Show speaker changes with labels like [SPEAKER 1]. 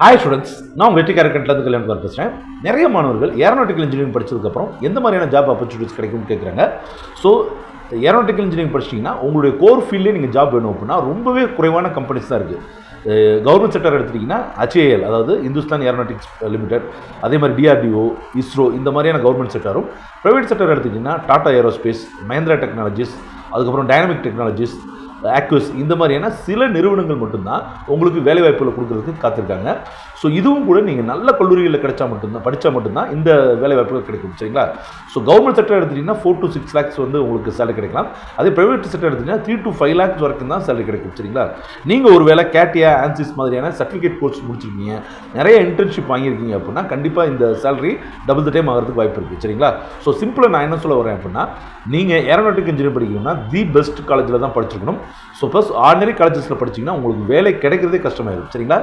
[SPEAKER 1] Hi students, நான் வெற்றி கேரக்டர்லேருந்து கல்யாணம் பேசுகிறேன். நிறைய மாணவர்கள் ஏரோநாட்டிக்கல் இன்ஜினியரிங் படித்ததுக்கப்புறம் எந்த மாதிரியான ஜாப் ஆப்பர்ச்சுனிட்டிஸ் கிடைக்கும்னு கேட்குறாங்க. ஸோ ஏரோநாட்டிக்கல் இன்ஜினியரிங் படிச்சிட்டிங்கன்னா உங்களுடைய கோர் ஃபீல்ட்லேயே நீங்கள் ஜாப் வேணும் அப்படின்னா ரொம்பவே குறைவான கம்பெனிஸ் தான் இருக்குது. கவர்மெண்ட் செக்டர் எடுத்துட்டிங்கன்னா HAL, அதாவது இந்துஸ்தான் ஏரோநாட்டிக்ஸ் லிமிடெட், அதே மாதிரி DRDO, ISRO இந்த மாதிரியான கவர்மெண்ட் செக்டரும். ப்ரைவேட் செக்டர் எடுத்துட்டிங்கன்னா டாடா ஏரோஸ்பேஸ், மஹேந்திரா டெக்னாலஜிஸ், அதுக்கப்புறம் டைனமிக் டெக்னாலஜிஸ், ஆக்வஸ் இந்த மாதிரியான சில நிறுவனங்கள் மட்டும்தான் உங்களுக்கு வேலைவாய்ப்புகளை கொடுக்கறதுக்கு காத்திருக்காங்க. ஸோ இதுவும் கூட நீங்கள் நல்ல கல்லூரிகளில் படித்தா மட்டும்தான் இந்த வேலைவாய்ப்புகள் கிடைக்கும். சரிங்களா? ஸோ கவர்மெண்ட் செக்டர் எடுத்துட்டிங்கன்னா 4 to 6 lakhs வந்து உங்களுக்கு சேலரி கிடைக்கலாம். அதே ப்ரைவேட் செக்டர் எடுத்துட்டிங்கன்னா 3 to 5 lakhs வரைக்கும் தான் சேலரி கிடைக்கும். சரிங்களா? நீங்கள் ஒரு வேலை கேட்டியா, ஆன்சிஸ் மாதிரியான சர்டிஃபிகேட் கோர்ஸ் முடிச்சிருக்கீங்க, நிறைய இன்டர்ன்ஷிப் வாங்கியிருக்கீங்க அப்படின்னா கண்டிப்பாக இந்த சேலரி டபுள் த டைம் ஆகிறதுக்கு வாய்ப்பு இருக்குது. சரிங்களா? ஸோ சிம்பிளாக நான் என்ன சொல்ல வரேன் அப்படின்னா, நீங்கள் ஏரோநாட்டிக் இன்ஜினியர் படிக்கணும்னா தி பெஸ்ட் காலேஜில் தான் படிச்சிருக்கணும். ஸோ ப்ளஸ் ஆர்டினரி காலேஜஸில் படிச்சிங்கன்னா உங்களுக்கு வேலை கிடைக்கிறதே கஷ்டமாயிடும். சரிங்களா?